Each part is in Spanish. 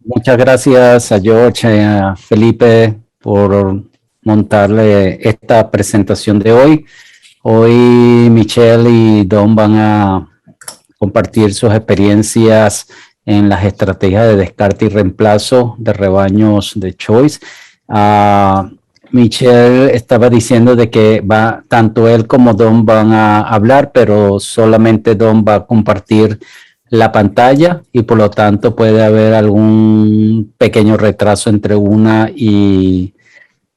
Muchas gracias a George y a Felipe por montarle esta presentación de hoy. Hoy Michelle y Don van a compartir sus experiencias en las estrategias de descarte y reemplazo de rebaños de Choice. Michelle estaba diciendo de que tanto él como Don van a hablar, pero solamente Don va a compartir la pantalla y por lo tanto puede haber algún pequeño retraso entre una y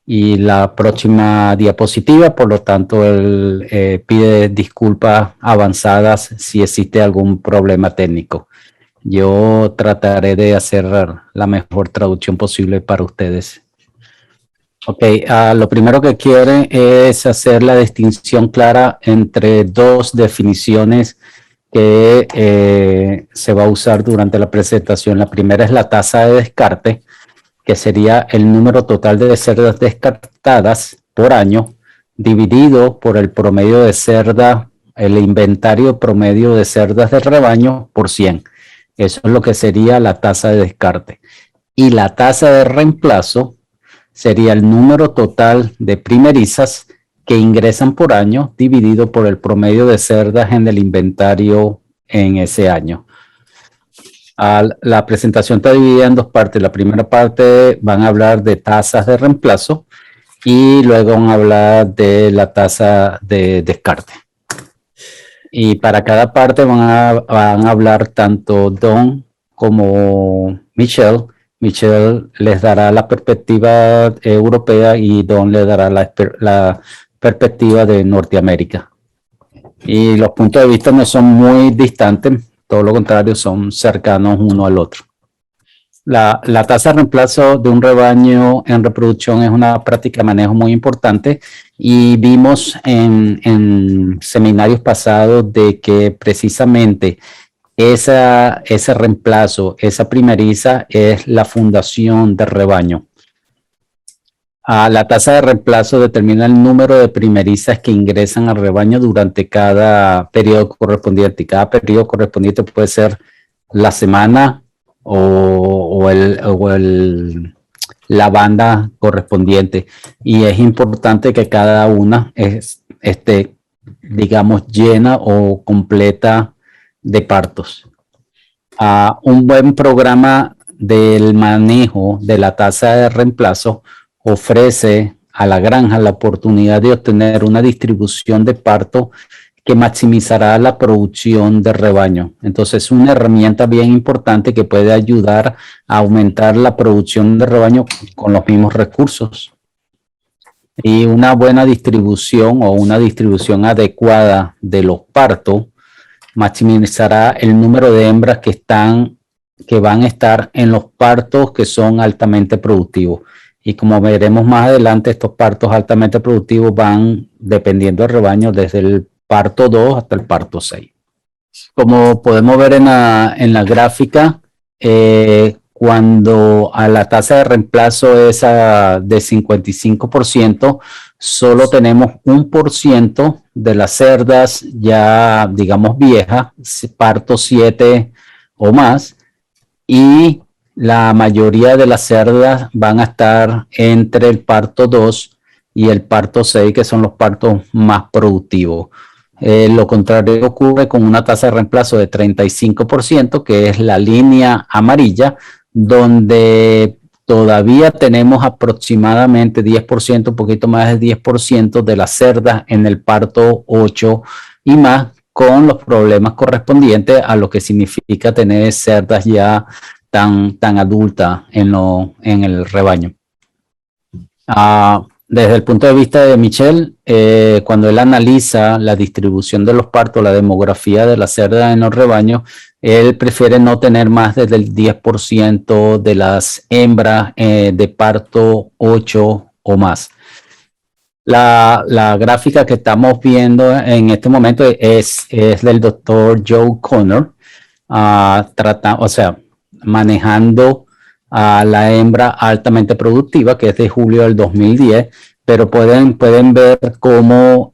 la próxima diapositiva, por lo tanto él pide disculpas avanzadas si existe algún problema técnico. Yo trataré de hacer la mejor traducción posible para ustedes. Ok, lo primero que quieren es hacer la distinción clara entre dos definiciones que se va a usar durante la presentación. La primera es la tasa de descarte, que sería el número total de cerdas descartadas por año dividido por el promedio de cerdas, el inventario promedio de cerdas de rebaño por 100. Eso es lo que sería la tasa de descarte. Y la tasa de reemplazo sería el número total de primerizas que ingresan por año dividido por el promedio de cerdas en el inventario en ese año. La presentación está dividida en dos partes. La primera parte van a hablar de tasas de reemplazo y luego van a hablar de la tasa de descarte. Y para cada parte van a hablar tanto Don como Michelle. Michelle les dará la perspectiva europea y Don le dará la perspectiva de Norteamérica. Y los puntos de vista no son muy distantes, todo lo contrario, son cercanos uno al otro. La tasa de reemplazo de un rebaño en reproducción es una práctica de manejo muy importante y vimos en seminarios pasados de que precisamente ese reemplazo, esa primeriza es la fundación del rebaño. La tasa de reemplazo determina el número de primerizas que ingresan al rebaño durante cada periodo correspondiente. Cada periodo correspondiente puede ser la semana o la banda correspondiente. Y es importante que cada una esté, digamos, llena o completa de partos. Un buen programa del manejo de la tasa de reemplazo ofrece a la granja la oportunidad de obtener una distribución de parto que maximizará la producción de rebaño. Entonces es una herramienta bien importante que puede ayudar a aumentar la producción de rebaño con los mismos recursos. Y una buena distribución o una distribución adecuada de los partos maximizará el número de hembras que van a estar en los partos que son altamente productivos. Y como veremos más adelante, estos partos altamente productivos van dependiendo del rebaño desde el parto 2 hasta el parto 6. Como podemos ver en la gráfica, cuando a la tasa de reemplazo es de 55%, solo tenemos 1% de las cerdas ya, digamos, viejas, parto 7 o más, y la mayoría de las cerdas van a estar entre el parto 2 y el parto 6, que son los partos más productivos. Lo contrario ocurre con una tasa de reemplazo de 35%, que es la línea amarilla, donde todavía tenemos aproximadamente 10%, un poquito más de 10% de las cerdas en el parto 8 y más, con los problemas correspondientes a lo que significa tener cerdas ya tan adultas en el rebaño. Desde el punto de vista de Michelle, cuando él analiza la distribución de los partos, la demografía de las cerdas en los rebaños, él prefiere no tener más del 10% de las hembras de parto 8 o más. La gráfica que estamos viendo en este momento es del doctor Joe Connor, manejando a la hembra altamente productiva, que es de julio del 2010, pero pueden ver cómo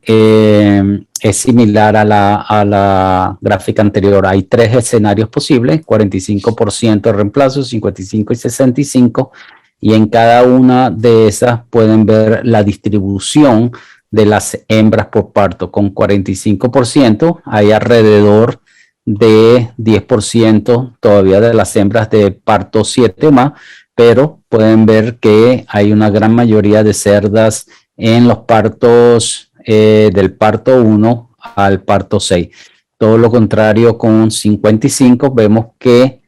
es similar a la gráfica anterior. Hay tres escenarios posibles, 45% de reemplazo, 55 y 65, y en cada una de esas pueden ver la distribución de las hembras por parto. Con 45% hay alrededor de 10% todavía de las hembras de parto 7 o más, pero pueden ver que hay una gran mayoría de cerdas en los partos del parto 1 al parto 6. Todo lo contrario, con 55 vemos que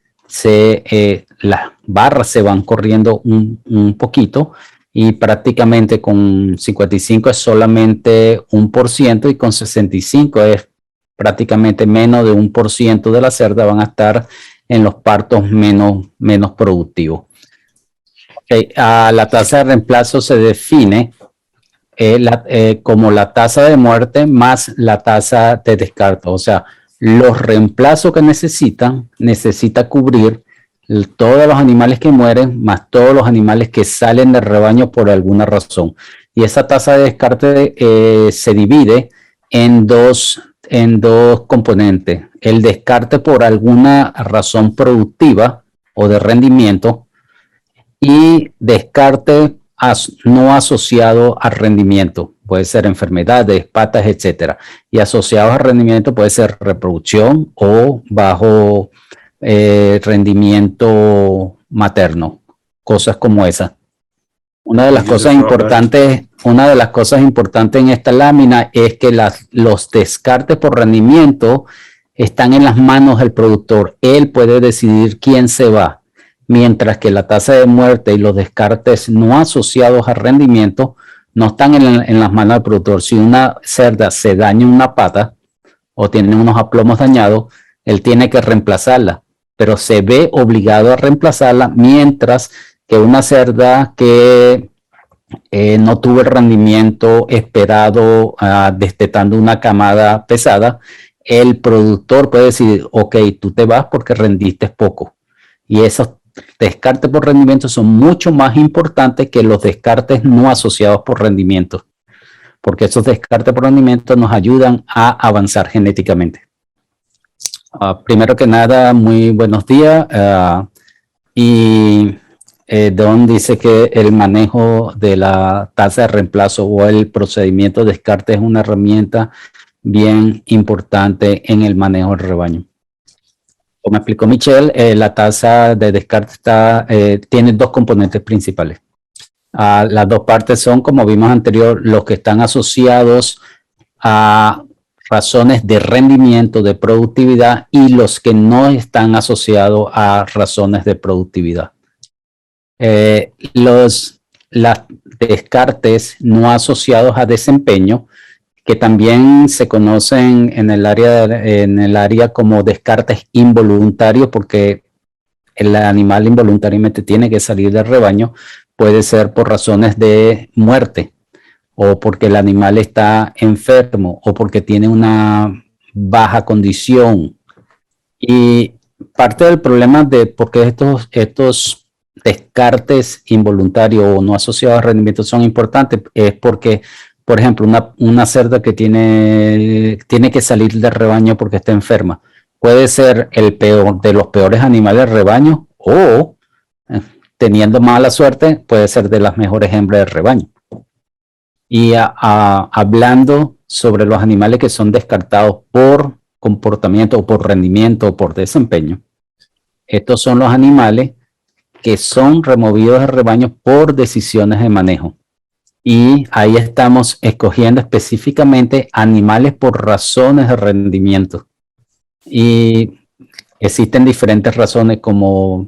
las barras se van corriendo un poquito, y prácticamente con 55 es solamente 1%, y con 65 es prácticamente menos de 1% de la cerda van a estar en los partos menos productivos. La tasa de reemplazo se define como la tasa de muerte más la tasa de descarte. O sea, los reemplazos que necesita cubrir todos los animales que mueren más todos los animales que salen del rebaño por alguna razón. Y esa tasa de descarte se divide en dos componentes: el descarte por alguna razón productiva o de rendimiento, y descarte no asociado al rendimiento. Puede ser enfermedades, patas, etcétera. Y asociados al rendimiento puede ser reproducción o bajo rendimiento materno, cosas como esa. Una de las cosas importantes en esta lámina es que los descartes por rendimiento están en las manos del productor. Él puede decidir quién se va, mientras que la tasa de muerte y los descartes no asociados al rendimiento no están en las manos del productor. Si una cerda se daña una pata o tiene unos aplomos dañados, él tiene que reemplazarla, pero se ve obligado a reemplazarla, mientras que una cerda que no tuvo el rendimiento esperado destetando una camada pesada, el productor puede decir, ok, tú te vas porque rendiste poco. Y esos descartes por rendimiento son mucho más importantes que los descartes no asociados por rendimiento, porque esos descartes por rendimiento nos ayudan a avanzar genéticamente. Primero que nada, muy buenos días. Don dice que el manejo de la tasa de reemplazo o el procedimiento de descarte es una herramienta bien importante en el manejo del rebaño. Como explicó Michelle, la tasa de descarte tiene dos componentes principales. Las dos partes son, como vimos anterior, los que están asociados a razones de rendimiento, de productividad, y los que no están asociados a razones de productividad. Los descartes no asociados a desempeño, que también se conocen en el área como descartes involuntarios, porque el animal involuntariamente tiene que salir del rebaño, puede ser por razones de muerte, o porque el animal está enfermo, o porque tiene una baja condición. Y parte del problema de por qué estos descartes involuntarios o no asociados a rendimiento son importantes es porque, por ejemplo, una cerda que tiene que salir del rebaño porque está enferma, puede ser el peor de los peores animales del rebaño, o teniendo mala suerte, puede ser de las mejores hembras del rebaño. Y hablando sobre los animales que son descartados por comportamiento o por rendimiento o por desempeño, estos son los animales que son removidos del rebaño por decisiones de manejo. Y ahí estamos escogiendo específicamente animales por razones de rendimiento. Y existen diferentes razones como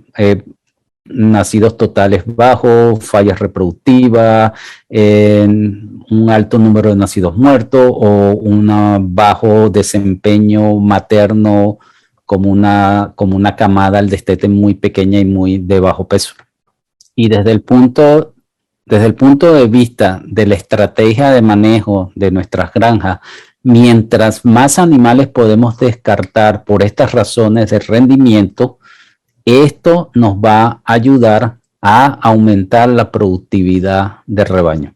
nacidos totales bajos, fallas reproductivas, un alto número de nacidos muertos, o un bajo desempeño materno, como una camada al destete muy pequeña y muy de bajo peso. Y desde el punto de vista de la estrategia de manejo de nuestras granjas, mientras más animales podemos descartar por estas razones de rendimiento, esto nos va a ayudar a aumentar la productividad del rebaño.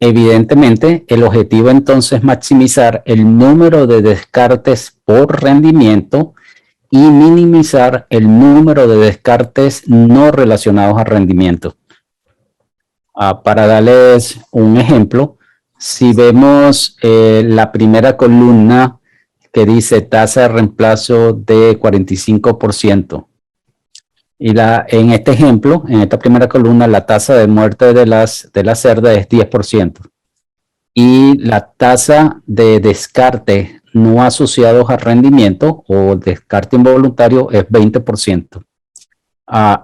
Evidentemente, el objetivo entonces es maximizar el número de descartes por rendimiento y minimizar el número de descartes no relacionados a rendimiento. Para darles un ejemplo, si vemos la primera columna que dice tasa de reemplazo de 45%, y en este ejemplo, en esta primera columna, la tasa de muerte de las cerdas es 10%. Y la tasa de descarte no asociados a rendimiento o descarte involuntario es 20%.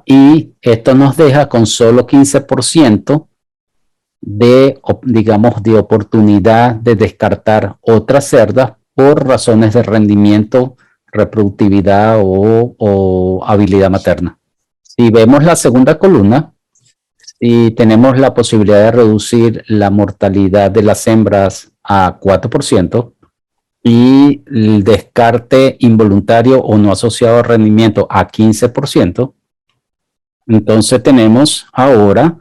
Y esto nos deja con solo 15% digamos, de oportunidad de descartar otras cerdas por razones de rendimiento, reproductividad o habilidad materna. Si vemos la segunda columna, y tenemos la posibilidad de reducir la mortalidad de las hembras a 4% y el descarte involuntario o no asociado a rendimiento a 15%, entonces tenemos ahora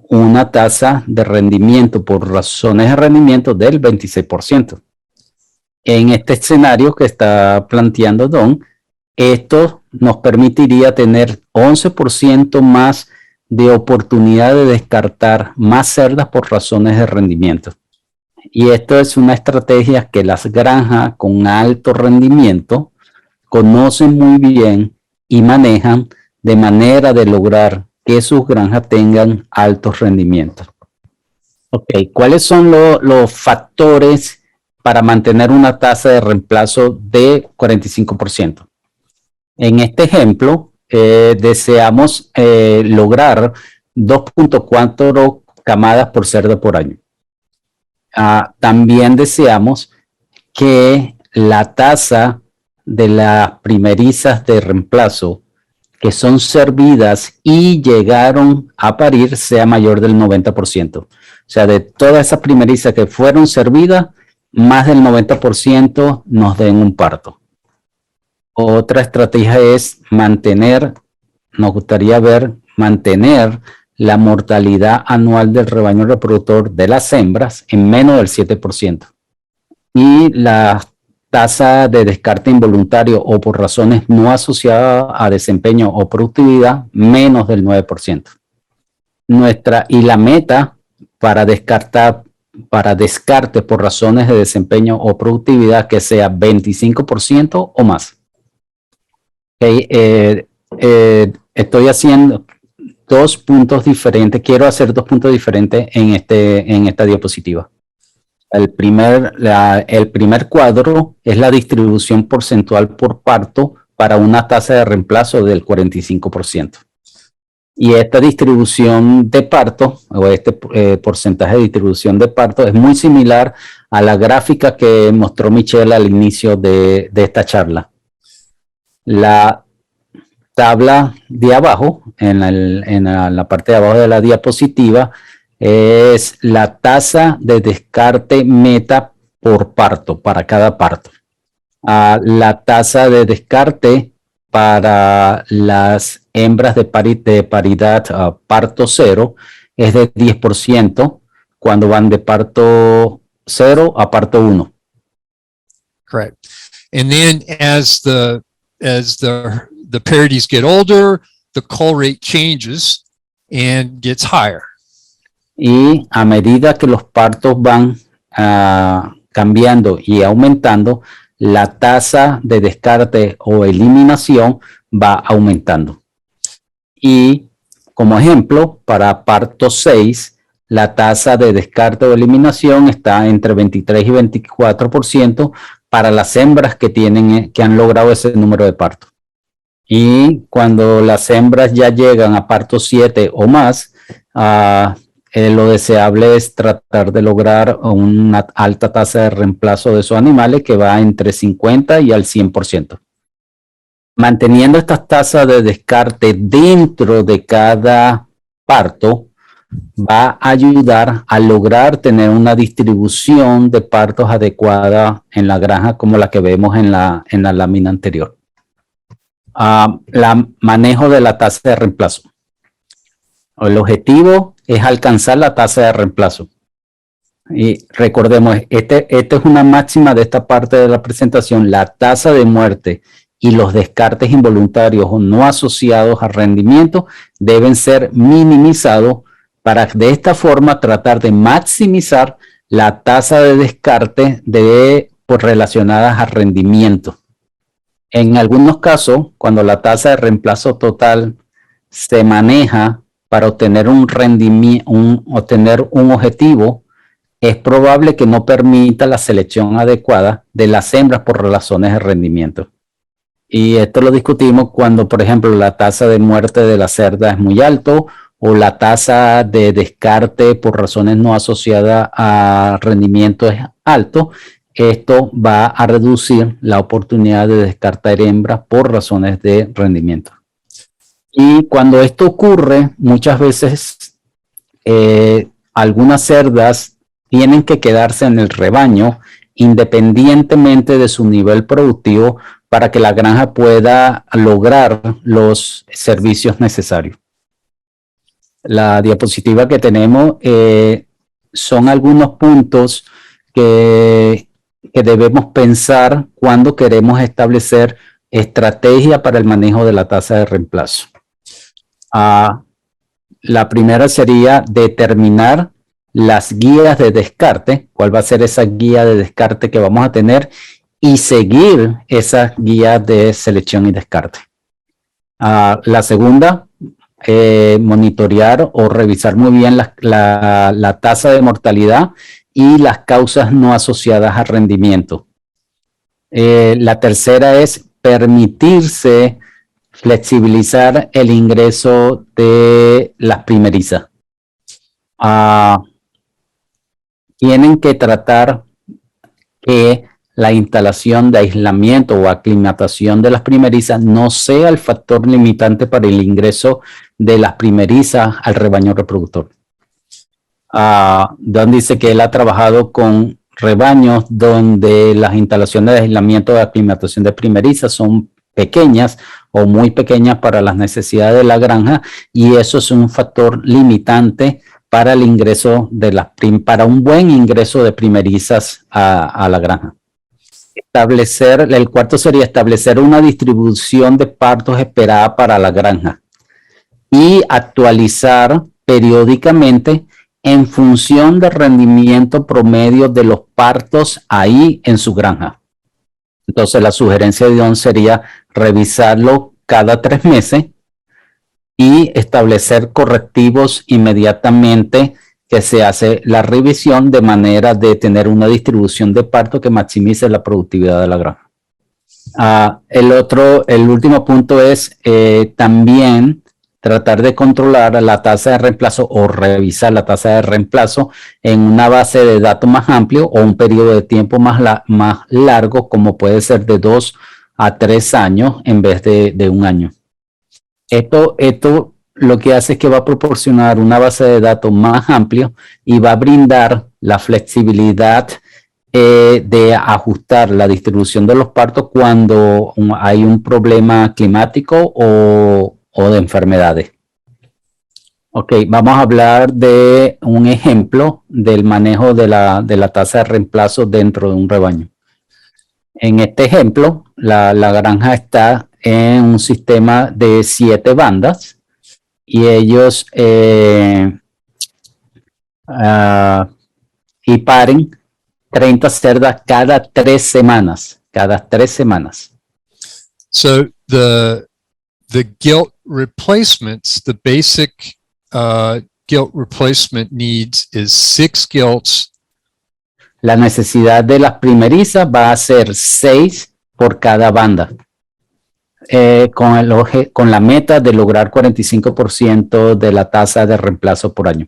una tasa de rendimiento por razones de rendimiento del 26%. En este escenario que está planteando Don, esto nos permitiría tener 11% más de oportunidad de descartar más cerdas por razones de rendimiento. Y esto es una estrategia que las granjas con alto rendimiento conocen muy bien y manejan de manera de lograr que sus granjas tengan altos rendimientos. Ok, ¿cuáles son los factores para mantener una tasa de reemplazo de 45%? En este ejemplo, deseamos lograr 2.4 camadas por cerdo por año. También deseamos que la tasa de las primerizas de reemplazo que son servidas y llegaron a parir sea mayor del 90%. O sea, de todas esas primerizas que fueron servidas, más del 90% nos den un parto. Otra estrategia es nos gustaría mantener la mortalidad anual del rebaño reproductor de las hembras en menos del 7%. Y la tasa de descarte involuntario o por razones no asociadas a desempeño o productividad, menos del 9%. Y la meta para descarte por razones de desempeño o productividad que sea 25% o más. Estoy haciendo dos puntos diferentes. Quiero hacer dos puntos diferentes en esta diapositiva. El primer cuadro es la distribución porcentual por parto para una tasa de reemplazo del 45%. Y esta distribución de parto, o este porcentaje de distribución de parto, es muy similar a la gráfica que mostró Michelle al inicio de esta charla. La tabla de abajo, en la parte de abajo de la diapositiva, es la tasa de descarte meta por parto, para cada parto. La tasa de descarte para las hembras de paridad parto cero es de 10% cuando van de parto 0 a parto 1. Correct. And then as the parities get older, the cull rate changes and gets higher. Y a medida que los partos van cambiando y aumentando, la tasa de descarte o eliminación va aumentando. Y como ejemplo, para parto 6, la tasa de descarte o eliminación está entre 23 y 24% para las hembras que han logrado ese número de partos. Y cuando las hembras ya llegan a parto 7 o más, lo deseable es tratar de lograr una alta tasa de reemplazo de esos animales que va entre 50 y al 100%. Manteniendo estas tasas de descarte dentro de cada parto va a ayudar a lograr tener una distribución de partos adecuada en la granja como la que vemos en la lámina anterior. Manejo de la tasa de reemplazo. El objetivo es alcanzar la tasa de reemplazo. Y recordemos, esta es una máxima de esta parte de la presentación: la tasa de muerte y los descartes involuntarios o no asociados al rendimiento deben ser minimizados para de esta forma tratar de maximizar la tasa de descarte relacionadas al rendimiento. En algunos casos, cuando la tasa de reemplazo total se maneja para obtener un rendimiento, obtener un objetivo, es probable que no permita la selección adecuada de las hembras por razones de rendimiento. Y esto lo discutimos cuando, por ejemplo, la tasa de muerte de la cerda es muy alto o la tasa de descarte por razones no asociadas a rendimiento es alto. Esto va a reducir la oportunidad de descartar hembras por razones de rendimiento. Y cuando esto ocurre, muchas veces algunas cerdas tienen que quedarse en el rebaño independientemente de su nivel productivo para que la granja pueda lograr los servicios necesarios. La diapositiva que tenemos son algunos puntos que debemos pensar cuando queremos establecer estrategia para el manejo de la tasa de reemplazo. La primera sería determinar las guías de descarte, cuál va a ser esa guía de descarte que vamos a tener, y seguir esa guía de selección y descarte. La segunda, monitorear o revisar muy bien la tasa de mortalidad y las causas no asociadas al rendimiento. La tercera es permitirse flexibilizar el ingreso de las primerizas. Tienen que tratar que la instalación de aislamiento o aclimatación de las primerizas no sea el factor limitante para el ingreso de las primerizas al rebaño reproductor. Don dice que él ha trabajado con rebaños donde las instalaciones de aislamiento o aclimatación de primerizas son pequeñas o muy pequeñas para las necesidades de la granja, y eso es un factor limitante para el ingreso de para un buen ingreso de primerizas a la granja. El cuarto sería establecer una distribución de partos esperada para la granja y actualizar periódicamente en función del rendimiento promedio de los partos ahí en su granja. Entonces la sugerencia de Don sería revisarlo cada 3 meses y establecer correctivos inmediatamente que se hace la revisión de manera de tener una distribución de parto que maximice la productividad de la granja. El último punto es también tratar de controlar la tasa de reemplazo o revisar la tasa de reemplazo en una base de datos más amplio o un periodo de tiempo más largo, como puede ser de 2 a 3 años en vez de 1 año. Esto lo que hace es que va a proporcionar una base de datos más amplia y va a brindar la flexibilidad de ajustar la distribución de los partos cuando hay un problema climático o de enfermedades. Ok, vamos a hablar de un ejemplo del manejo de la tasa de reemplazo dentro de un rebaño. En este ejemplo, la granja está en un sistema de 7 bandas y ellos y paren 30 cerdas cada 3 semanas. Cada 3 semanas. So the gilt replacements, the basic gilt replacement needs is 6 gilts. La necesidad de las primerizas va a ser 6 por cada banda, con la meta de lograr 45% de la tasa de reemplazo por año.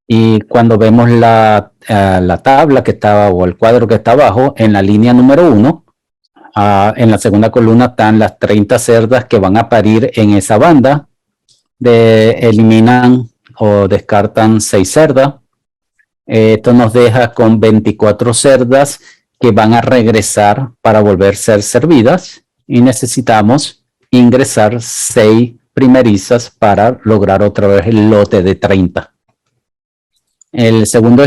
Y cuando vemos la tabla que está, o el cuadro que está abajo, en la línea número 1, en la segunda columna están las 30 cerdas que van a parir en esa banda. Eliminan o descartan 6 cerdas. Esto nos deja con 24 cerdas que van a regresar para volver a ser servidas, y necesitamos ingresar 6 primerizas para lograr otra vez el lote de 30. El segundo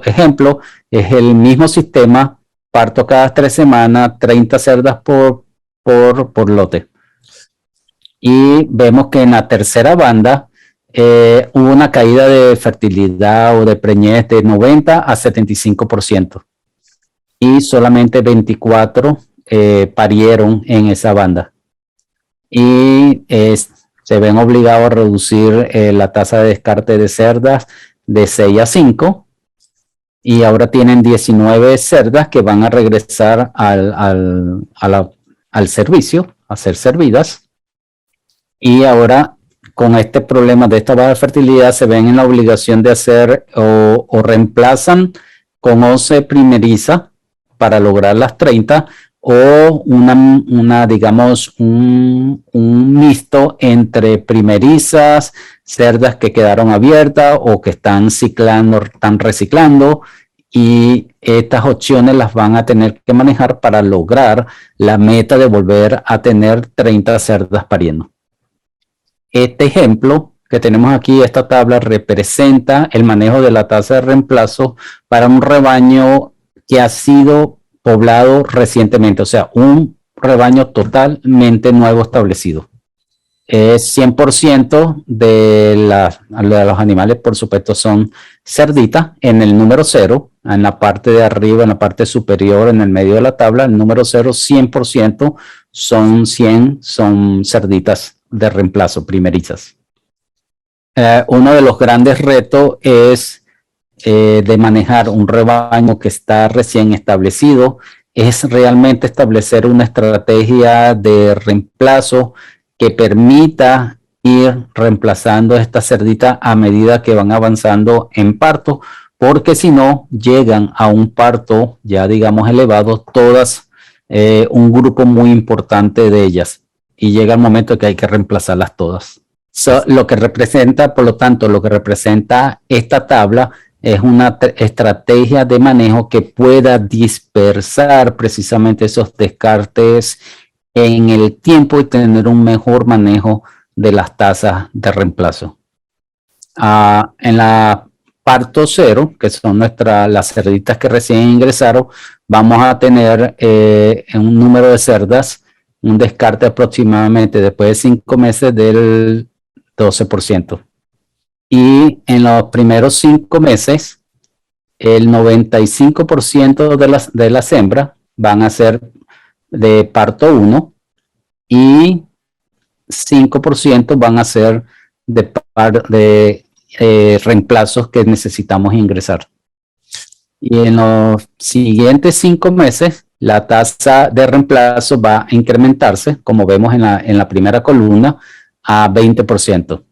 ejemplo es el mismo sistema, parto cada 3 semanas, 30 cerdas por lote. Y vemos que en la tercera banda hubo una caída de fertilidad o de preñez de 90 a 75%. Y solamente 24 parieron en esa banda. Y se ven obligados a reducir la tasa de descarte de cerdas de 6 a 5. Y ahora tienen 19 cerdas que van a regresar al servicio, a ser servidas. Y ahora, con este problema de esta baja fertilidad, se ven en la obligación de hacer o reemplazan con 11 primeriza para lograr las 30, o digamos, un mixto entre primerizas, cerdas que quedaron abiertas o que están reciclando, y estas opciones las van a tener que manejar para lograr la meta de volver a tener 30 cerdas pariendo. Este ejemplo que tenemos aquí, esta tabla, representa el manejo de la tasa de reemplazo para un rebaño que ha sido poblado recientemente, o sea, un rebaño totalmente nuevo establecido. Es 100% de los animales, por supuesto, son cerditas. En el número 0, en la parte de arriba, en la parte superior, en el medio de la tabla, el número 0, 100% son cerditas de reemplazo, primerizas. Uno de los grandes retos es de manejar un rebaño que está recién establecido, es realmente establecer una estrategia de reemplazo que permita ir reemplazando estas cerditas a medida que van avanzando en parto, porque si no llegan a un parto ya digamos elevado, todas, un grupo muy importante de ellas, y llega el momento que hay que reemplazarlas todas. Lo que representa, por lo tanto, lo que representa esta tabla es una estrategia de manejo que pueda dispersar precisamente esos descartes en el tiempo y tener un mejor manejo de las tasas de reemplazo. En la parto 0, que son las cerditas que recién ingresaron, vamos a tener un número de cerdas, un descarte aproximadamente después de 5 meses del 12%. Y en los primeros 5 meses, el 95% de las hembras van a ser de parto 1 y 5% van a ser de reemplazos que necesitamos ingresar. Y en los siguientes 5 meses, la tasa de reemplazo va a incrementarse, como vemos en la primera columna, a 20%.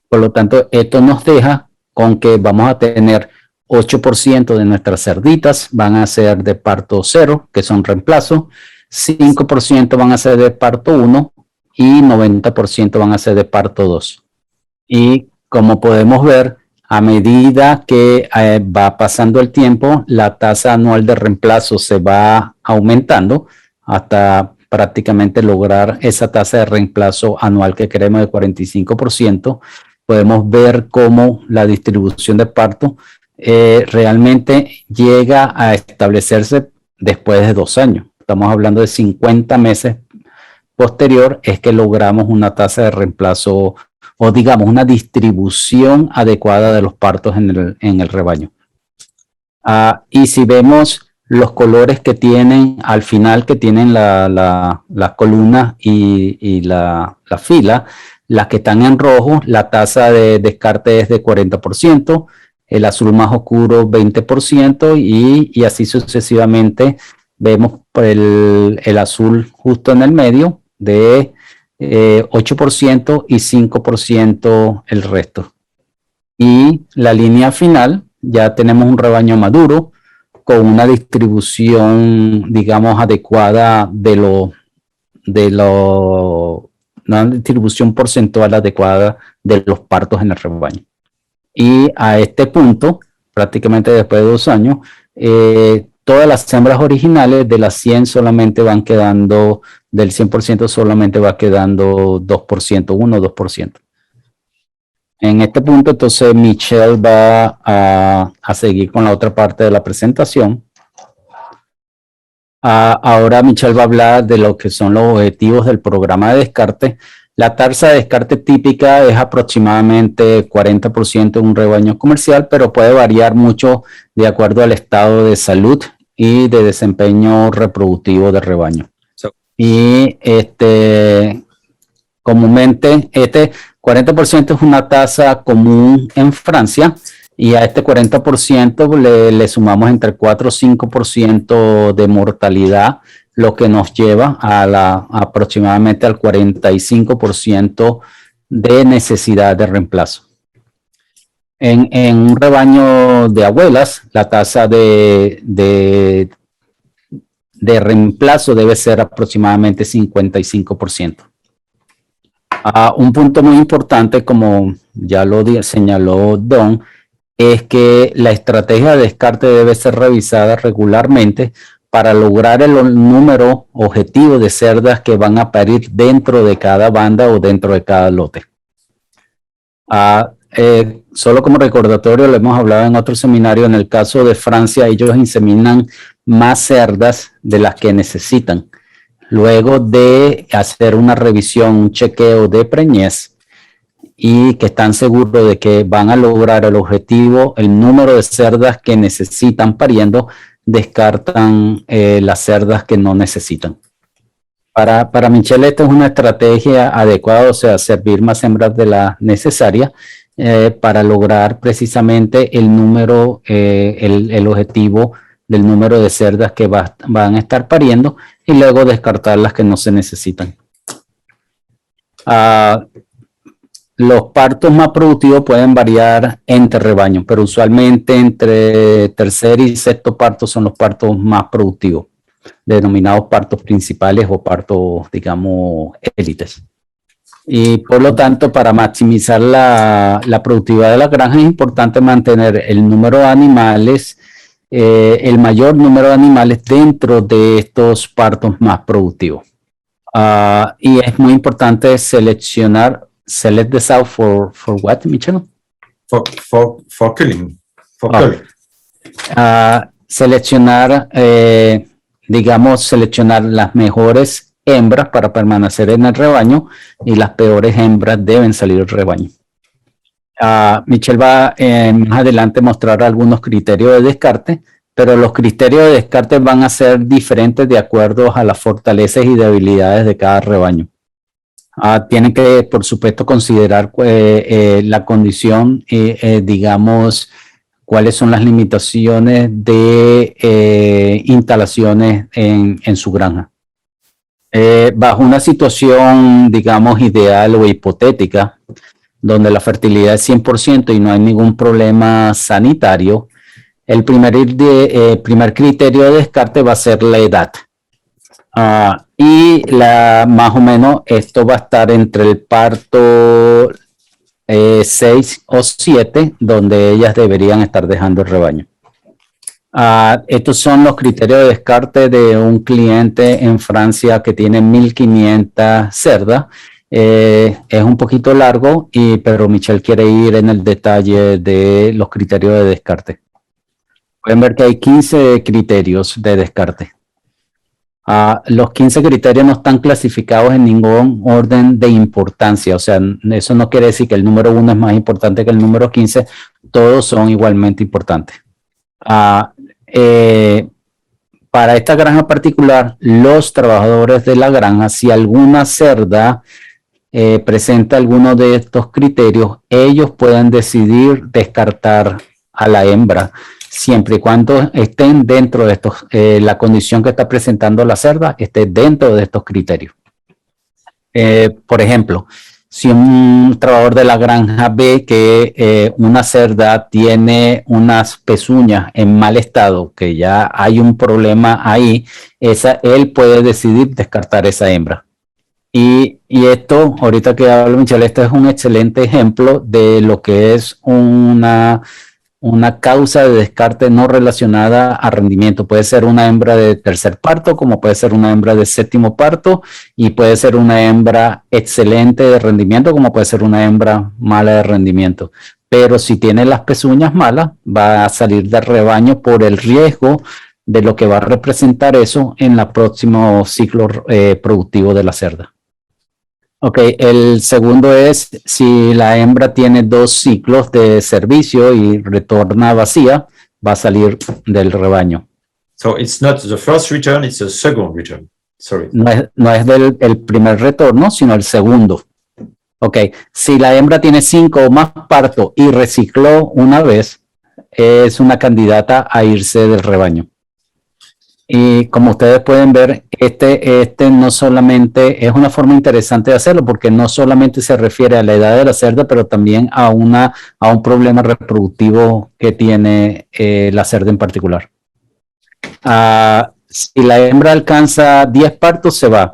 Por lo tanto, esto nos deja con que vamos a tener 8% de nuestras cerditas van a ser de parto 0, que son reemplazo, 5% van a ser de parto 1 y 90% van a ser de parto 2. Y como podemos ver, a medida que va pasando el tiempo, la tasa anual de reemplazo se va aumentando hasta prácticamente lograr esa tasa de reemplazo anual que queremos de 45%. Podemos ver cómo la distribución de parto realmente llega a establecerse después de 2 años. Estamos hablando de 50 meses posterior es que logramos una tasa de reemplazo o digamos una distribución adecuada de los partos en el rebaño. Y si vemos los colores que tienen al final, que tienen la columna y la fila, las que están en rojo, la tasa de descarte es de 40%, el azul más oscuro 20% y así sucesivamente. Vemos el azul justo en el medio de 8% y 5% el resto. Y la línea final, ya tenemos un rebaño maduro con una distribución, digamos, adecuada una distribución porcentual adecuada de los partos en el rebaño. Y a este punto, prácticamente después de 2 años, todas las hembras originales de las 100 solamente van quedando, del 100% solamente va quedando 2%, 1 o 2%. En este punto, entonces, Michelle va a seguir con la otra parte de la presentación. Ahora Michelle va a hablar de lo que son los objetivos del programa de descarte. La tasa de descarte típica es aproximadamente 40% en un rebaño comercial, pero puede variar mucho de acuerdo al estado de salud y de desempeño reproductivo del rebaño. Y comúnmente, 40% es una tasa común en Francia, y a este 40% le sumamos entre 4 o 5% de mortalidad, lo que nos lleva a aproximadamente al 45% de necesidad de reemplazo. En un rebaño de abuelas, la tasa de reemplazo debe ser aproximadamente 55%. Un punto muy importante, como ya lo señaló Don, es que la estrategia de descarte debe ser revisada regularmente para lograr el número objetivo de cerdas que van a parir dentro de cada banda o dentro de cada lote. Solo como recordatorio, lo hemos hablado en otro seminario, en el caso de Francia, ellos inseminan más cerdas de las que necesitan. Luego de hacer una revisión, un chequeo de preñez, y que están seguros de que van a lograr el objetivo, el número de cerdas que necesitan pariendo, descartan las cerdas que no necesitan. Para Michelle, esta es una estrategia adecuada, o sea, servir más hembras de la necesaria para lograr precisamente el número, el objetivo del número de cerdas que van a estar pariendo, y luego descartar las que no se necesitan. Los partos más productivos pueden variar entre rebaños, pero usualmente entre tercer y sexto parto son los partos más productivos, denominados partos principales o partos, digamos, élites. Y por lo tanto, para maximizar la productividad de la granja, es importante mantener el número de animales, el mayor número de animales dentro de estos partos más productivos. Y es muy importante seleccionar. Select the sow for what, Michelle? For killing. Seleccionar, seleccionar las mejores hembras para permanecer en el rebaño, y las peores hembras deben salir del rebaño. Michelle va más adelante a mostrar algunos criterios de descarte, pero los criterios de descarte van a ser diferentes de acuerdo a las fortalezas y debilidades de cada rebaño. Tienen que, por supuesto, considerar la condición, digamos, cuáles son las limitaciones de instalaciones en su granja. Bajo una situación, digamos, ideal o hipotética, donde la fertilidad es 100% y no hay ningún problema sanitario, el primer criterio de descarte va a ser la edad. Y más o menos esto va a estar entre el parto 6 o 7, donde ellas deberían estar dejando el rebaño. Estos son los criterios de descarte de un cliente en Francia que tiene 1.500 cerdas. Es un poquito largo, pero Michelle quiere ir en el detalle de los criterios de descarte. Pueden ver que hay 15 criterios de descarte. Los 15 criterios no están clasificados en ningún orden de importancia, o sea, eso no quiere decir que el número 1 es más importante que el número 15, todos son igualmente importantes. Para esta granja particular, los trabajadores de la granja, si alguna cerda presenta alguno de estos criterios, ellos pueden decidir descartar a la hembra, siempre y cuando estén dentro de estos, la condición que está presentando la cerda esté dentro de estos criterios. Por ejemplo, si un trabajador de la granja ve que una cerda tiene unas pezuñas en mal estado, que ya hay un problema ahí, él puede decidir descartar esa hembra. Y esto, ahorita que hablo, Michelle, este es un excelente ejemplo de lo que es un una causa de descarte no relacionada a rendimiento. Puede ser una hembra de tercer parto, como puede ser una hembra de séptimo parto, y puede ser una hembra excelente de rendimiento, como puede ser una hembra mala de rendimiento. Pero si tiene las pezuñas malas, va a salir del rebaño por el riesgo de lo que va a representar eso en el próximo ciclo productivo de la cerda. Ok, el segundo es si la hembra tiene 2 ciclos de servicio y retorna vacía, va a salir del rebaño. So it's not the first return, it's the second return. Sorry. No es el primer retorno, sino el segundo. Ok, si la hembra tiene 5 o más partos y recicló una vez, es una candidata a irse del rebaño. Y como ustedes pueden ver, este no solamente es una forma interesante de hacerlo, porque no solamente se refiere a la edad de la cerda, pero también a un problema reproductivo que tiene la cerda en particular. Si la hembra alcanza 10 partos, se va.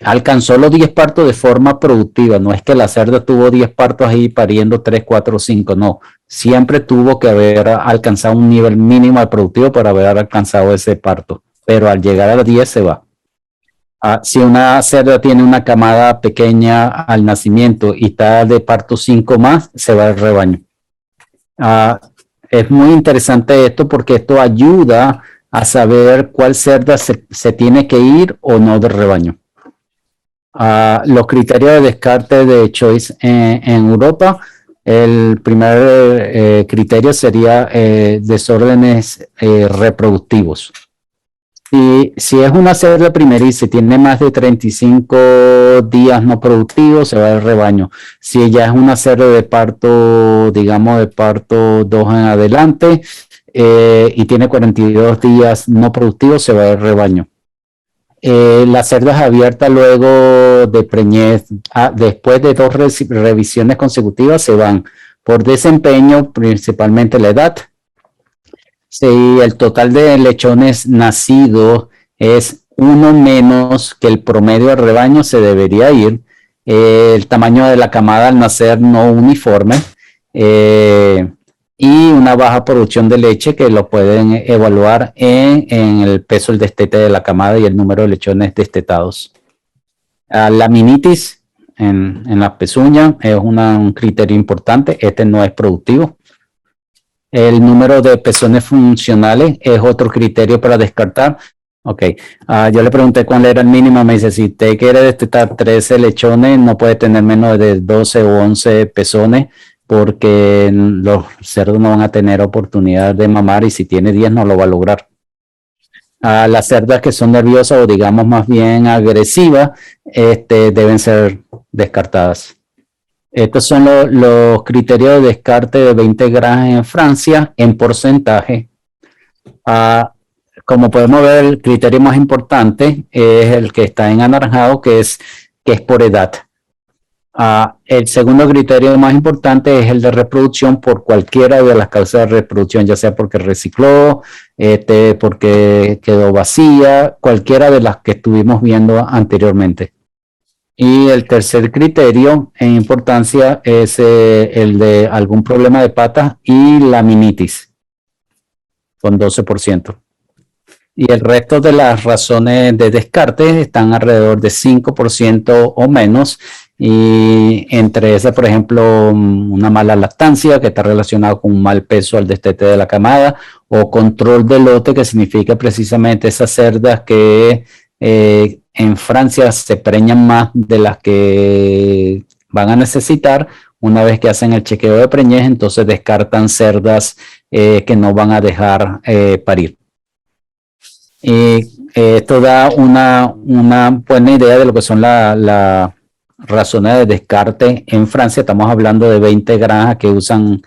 Alcanzó los 10 partos de forma productiva. No es que la cerda tuvo 10 partos ahí pariendo 3, 4, 5, no. Siempre tuvo que haber alcanzado un nivel mínimo de productivo para haber alcanzado ese parto. Pero al llegar a los 10 se va. Si una cerda tiene una camada pequeña al nacimiento y está de parto 5 más, se va al rebaño. Es muy interesante esto porque esto ayuda a saber cuál cerda se tiene que ir o no del rebaño. Los criterios de descarte de Choice en Europa, el primer criterio sería desórdenes reproductivos. Y si es una cerda primeriza y tiene más de 35 días no productivos, se va al rebaño. Si ella es una cerda de parto, digamos de parto 2 en adelante, y tiene 42 días no productivos, se va al rebaño. Las cerdas abiertas luego de preñez, después de 2 revisiones consecutivas, se van por desempeño, principalmente la edad. Si el total de lechones nacidos es 1 menos que el promedio del rebaño, se debería ir. El tamaño de la camada al nacer no uniforme, y una baja producción de leche, que lo pueden evaluar en el peso del destete de la camada y el número de lechones destetados. La minitis en las pezuñas es un criterio importante. Este no es productivo. El número de pezones funcionales es otro criterio para descartar. Ok, yo le pregunté cuál era el mínimo. Me dice, si usted quiere destetar 13 lechones, no puede tener menos de 12 o 11 pezones, porque los cerdos no van a tener oportunidad de mamar, y si tiene 10 no lo va a lograr. Las cerdas que son nerviosas o digamos más bien agresivas, deben ser descartadas. Estos son los criterios de descarte de 20 granjas en Francia en porcentaje. Como podemos ver, el criterio más importante es el que está en anaranjado, que es por edad. El segundo criterio más importante es el de reproducción por cualquiera de las causas de reproducción, ya sea porque recicló, porque quedó vacía, cualquiera de las que estuvimos viendo anteriormente. Y el tercer criterio en importancia es el de algún problema de patas y laminitis, con 12%. Y el resto de las razones de descarte están alrededor de 5% o menos. Y entre esas, por ejemplo, una mala lactancia, que está relacionada con un mal peso al destete de la camada, o control de lote, que significa precisamente esas cerdas que en Francia se preñan más de las que van a necesitar. Una vez que hacen el chequeo de preñez, entonces descartan cerdas que no van a dejar parir. Y esto da una buena idea de lo que son las razones de descarte en Francia. Estamos hablando de 20 granjas que usan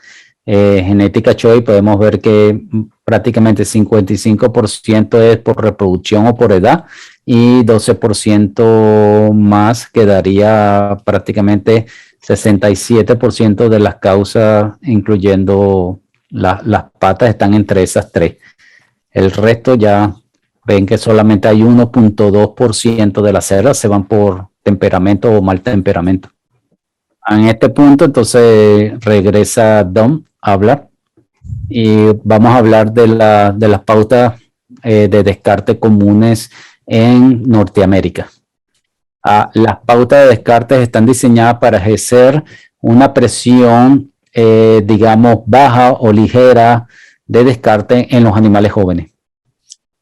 genética Choice. Podemos ver que prácticamente 55% es por reproducción o por edad, y 12% más, quedaría prácticamente 67% de las causas, incluyendo las patas, están entre esas 3. El resto ya ven que solamente hay 1.2% de las cerdas se van por temperamento o mal temperamento. En este punto, entonces, regresa Dom a hablar. y vamos a hablar de las pautas de descarte comunes en Norteamérica. Las pautas de descarte están diseñadas para ejercer una presión, digamos, baja o ligera de descarte en los animales jóvenes.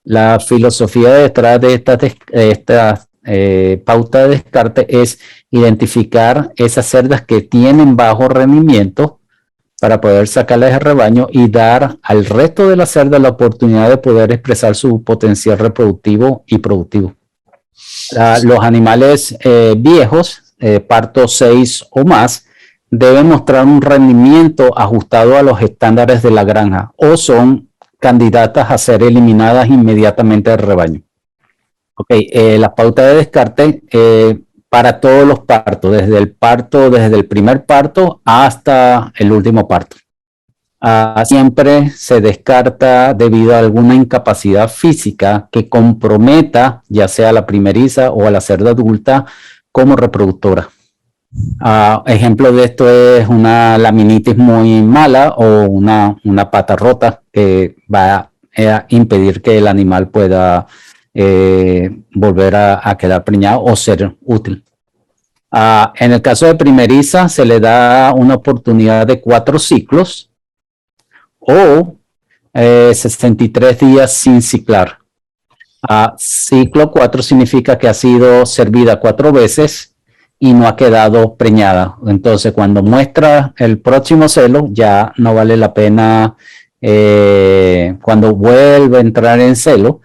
La filosofía detrás de esta pauta de descarte es identificar esas cerdas que tienen bajo rendimiento para poder sacarlas del rebaño y dar al resto de las cerdas la oportunidad de poder expresar su potencial reproductivo y productivo. Los animales viejos, parto 6 o más, deben mostrar un rendimiento ajustado a los estándares de la granja o son candidatas a ser eliminadas inmediatamente del rebaño. La pauta de descarte para todos los partos, desde el primer parto hasta el último parto. Siempre se descarta debido a alguna incapacidad física que comprometa ya sea a la primeriza o a la cerda adulta como reproductora. Ejemplo de esto es una laminitis muy mala o una pata rota que va a impedir que el animal pueda volver a quedar preñado o ser útil. En el caso de primeriza se le da una oportunidad de 4 ciclos o 63 días sin ciclar. Ciclo 4 significa que ha sido servida 4 veces y no ha quedado preñada. Entonces, cuando muestra el próximo celo, ya no vale la pena, cuando vuelve a entrar en celo,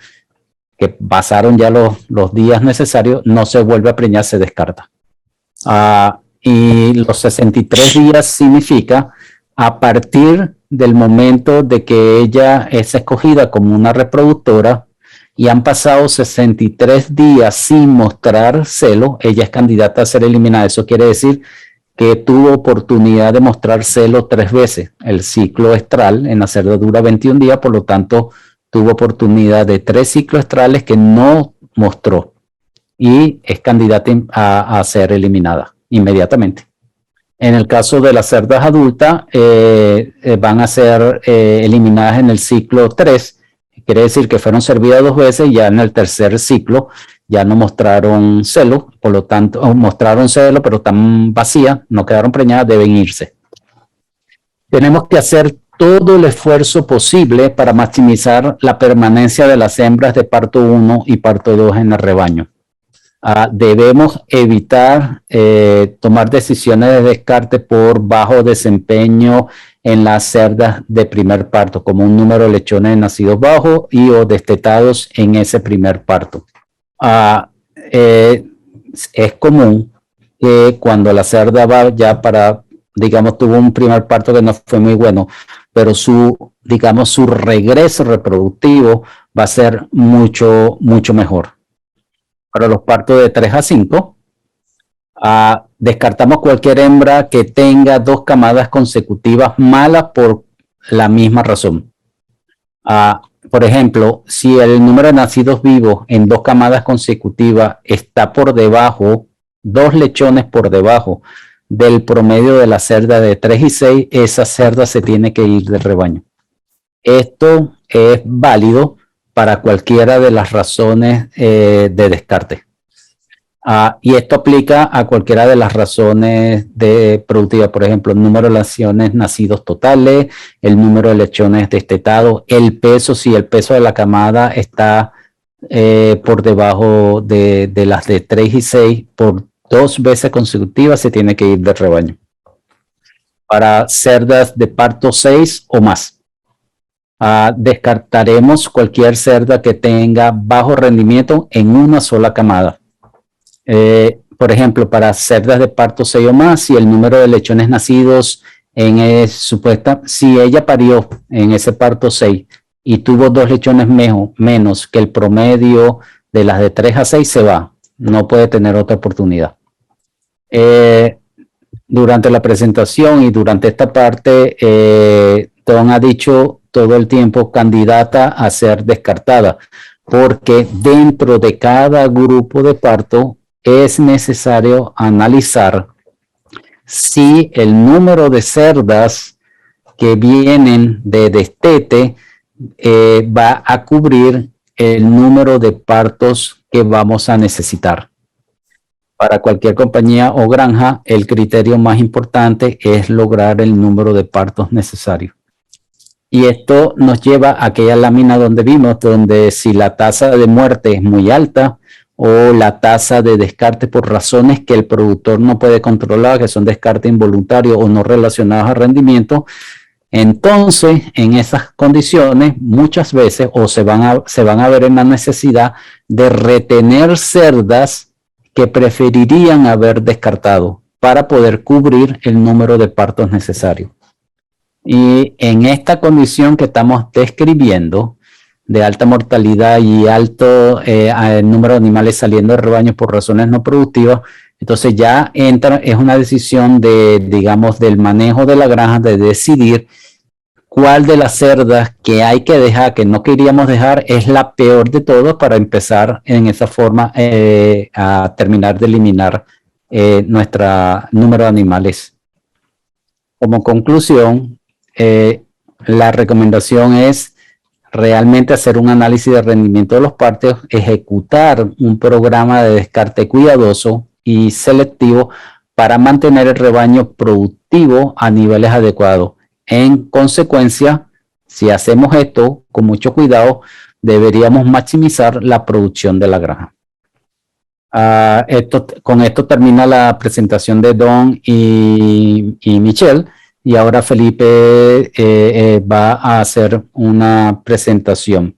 que pasaron ya los días necesarios, no se vuelve a preñar, se descarta. Y los 63 días significa a partir del momento de que ella es escogida como una reproductora y han pasado 63 días sin mostrar celo, ella es candidata a ser eliminada. Eso quiere decir que tuvo oportunidad de mostrar celo 3 veces. El ciclo estral en la cerda dura 21 días, por lo tanto, tuvo oportunidad de 3 ciclos estrales que no mostró y es candidata a ser eliminada inmediatamente. En el caso de las cerdas adultas, van a ser eliminadas en el ciclo 3. Quiere decir que fueron servidas 2 veces, ya en el tercer ciclo ya no mostraron celo, por lo tanto, mostraron celo, pero tan vacías, no quedaron preñadas, deben irse. Tenemos que hacer todo el esfuerzo posible para maximizar la permanencia de las hembras de parto 1 y parto 2 en el rebaño. Debemos evitar tomar decisiones de descarte por bajo desempeño en las cerdas de primer parto, como un número de lechones nacidos bajo y o destetados en ese primer parto. Es común que cuando la cerda va ya para, digamos, tuvo un primer parto que no fue muy bueno, pero su regreso reproductivo va a ser mucho mejor. Para los partos de 3 a 5, descartamos cualquier hembra que tenga 2 camadas consecutivas malas por la misma razón. Por ejemplo, si el número de nacidos vivos en 2 camadas consecutivas está por debajo, 2 lechones por debajo del promedio de la cerda de 3 y 6, esa cerda se tiene que ir del rebaño. Esto es válido para cualquiera de las razones de descarte. Y esto aplica a cualquiera de las razones de productiva, por ejemplo, el número de lechones nacidos totales, el número de lechones destetados, el peso, si el peso de la camada está por debajo de las de 3 y 6, por 2 veces consecutivas se tiene que ir del rebaño. Para cerdas de parto 6 o más. Descartaremos cualquier cerda que tenga bajo rendimiento en una sola camada. Por ejemplo, para cerdas de parto 6 o más, si el número de lechones nacidos si ella parió en ese parto 6 y tuvo 2 lechones menos que el promedio de las de 3 a 6, se va. No puede tener otra oportunidad. Durante la presentación y durante esta parte, Tom ha dicho todo el tiempo candidata a ser descartada, porque dentro de cada grupo de parto es necesario analizar si el número de cerdas que vienen de destete va a cubrir el número de partos que vamos a necesitar. Para cualquier compañía o granja, el criterio más importante es lograr el número de partos necesarios. Y esto nos lleva a aquella lámina donde vimos, donde si la tasa de muerte es muy alta o la tasa de descarte por razones que el productor no puede controlar, que son descarte involuntario o no relacionados al rendimiento, entonces en esas condiciones muchas veces se van a ver en la necesidad de retener cerdas que preferirían haber descartado para poder cubrir el número de partos necesarios. Y en esta condición que estamos describiendo, de alta mortalidad y alto número de animales saliendo de rebaños por razones no productivas, entonces ya entra, es una decisión de, digamos, del manejo de la granja, de decidir cuál de las cerdas que hay que dejar, que no queríamos dejar, es la peor de todas para empezar en esa forma a terminar de eliminar nuestro número de animales. Como conclusión, la recomendación es realmente hacer un análisis de rendimiento de los partos, ejecutar un programa de descarte cuidadoso y selectivo para mantener el rebaño productivo a niveles adecuados. En consecuencia, si hacemos esto con mucho cuidado, deberíamos maximizar la producción de la granja. Con esto termina la presentación de Don y Michelle, y ahora Felipe va a hacer una presentación.